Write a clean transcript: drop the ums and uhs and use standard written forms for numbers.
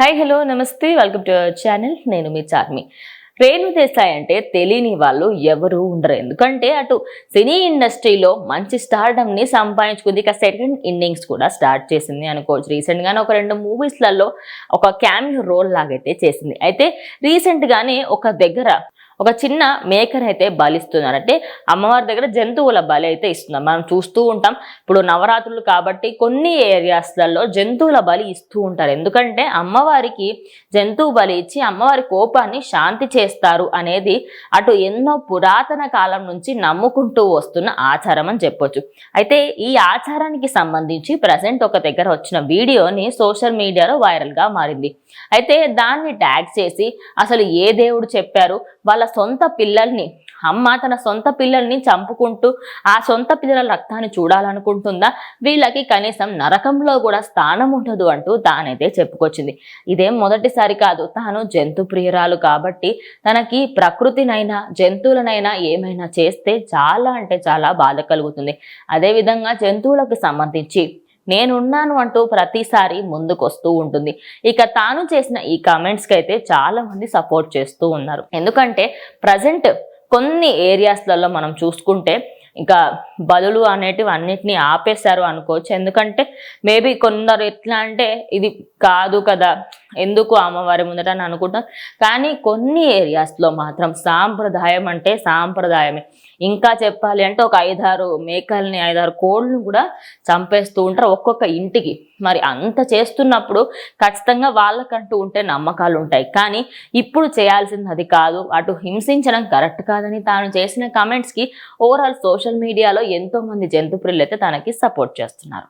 Hi hello నమస్తే welcome to our channel. నేను మీ చార్మి. రేణు దేశాయ్ అంటే తెలియని వాళ్ళు ఎవరు ఉండరు. ఎందుకంటే అటు సినీ ఇండస్ట్రీలో మంచి స్టార్డమ్ ని సంపాదించుకుంది. ఇక సెకండ్ ఇన్నింగ్స్ కూడా స్టార్ట్ చేసింది అనుకోవచ్చు. రీసెంట్ గానే ఒక 2 మూవీస్లలో ఒక క్యామియో రోల్ లాగైతే చేసింది. అయితే రీసెంట్ గానే ఒక చిన్న మేకర్ అయితే బలిస్తున్నారు. అంటే అమ్మవారి దగ్గర జంతువుల బలి అయితే ఇస్తున్నారు. మనం చూస్తూ ఉంటాం. ఇప్పుడు నవరాత్రులు కాబట్టి కొన్ని ఏరియాస్లలో జంతువుల బలి ఇస్తూ ఉంటారు. ఎందుకంటే అమ్మవారికి జంతువు బలి ఇచ్చి అమ్మవారి కోపాన్ని శాంతి చేస్తారు అనేది అటు ఎన్నో పురాతన కాలం నుంచి నమ్ముకుంటూ వస్తున్న ఆచారం అని చెప్పొచ్చు. అయితే ఈ ఆచారానికి సంబంధించి ప్రజెంట్ ఒక దగ్గర వచ్చిన వీడియోని సోషల్ మీడియాలో వైరల్ గా మారింది. అయితే దాన్ని ట్యాగ్ చేసి అసలు ఏ దేవుడు చెప్పారు, వాళ్ళ సొంత పిల్లల్ని అమ్మ తన సొంత పిల్లల్ని చంపుకుంటూ ఆ సొంత పిల్లల రక్తాన్ని చూడాలనుకుంటుందా, వీళ్ళకి కనీసం నరకంలో కూడా స్థానం ఉండదు అంటూ తానైతే చెప్పుకొచ్చింది. ఇదేం మొదటిసారి కాదు. తాను జంతు ప్రియురాలు కాబట్టి తనకి ప్రకృతినైనా జంతువులనైనా ఏమైనా చేస్తే చాలా అంటే చాలా బాధ కలుగుతుంది. అదేవిధంగా జంతువులకు సంబంధించి నేనున్నాను అంటూ ప్రతిసారి ముందుకొస్తూ ఉంటుంది. ఇక తాను చేసిన ఈ కామెంట్స్ కి అయితే చాలా మంది సపోర్ట్ చేస్తూ ఉన్నారు. ఎందుకంటే ప్రజెంట్ కొన్ని ఏరియాస్లలో మనం చూసుకుంటే ఇంకా బలులు అనేటివి అన్నిటినీ ఆపేశారు అనుకోవచ్చు. ఎందుకంటే మేబీ కొందరు ఎట్లా అంటే ఇది కాదు కదా, ఎందుకు అమ్మవారి ముందట అని అనుకుంటాం. కానీ కొన్ని ఏరియాస్లో మాత్రం సాంప్రదాయం అంటే సాంప్రదాయమే. ఇంకా చెప్పాలి అంటే ఒక 5-6 మేకల్ని 5-6 కోళ్ళను కూడా చంపేస్తూ ఉంటారు ఒక్కొక్క ఇంటికి. మరి అంత చేస్తున్నప్పుడు ఖచ్చితంగా వాళ్ళకంటూ ఉంటే నమ్మకాలు ఉంటాయి. కానీ ఇప్పుడు చేయాల్సింది అది కాదు, అటు హింసించడం కరెక్ట్ కాదని తాను చేసిన కామెంట్స్కి ఓవరాల్ సోషల్ మీడియాలో ఎంతో మంది జంతు ప్రియులు అయితే తనకి సపోర్ట్ చేస్తున్నారు.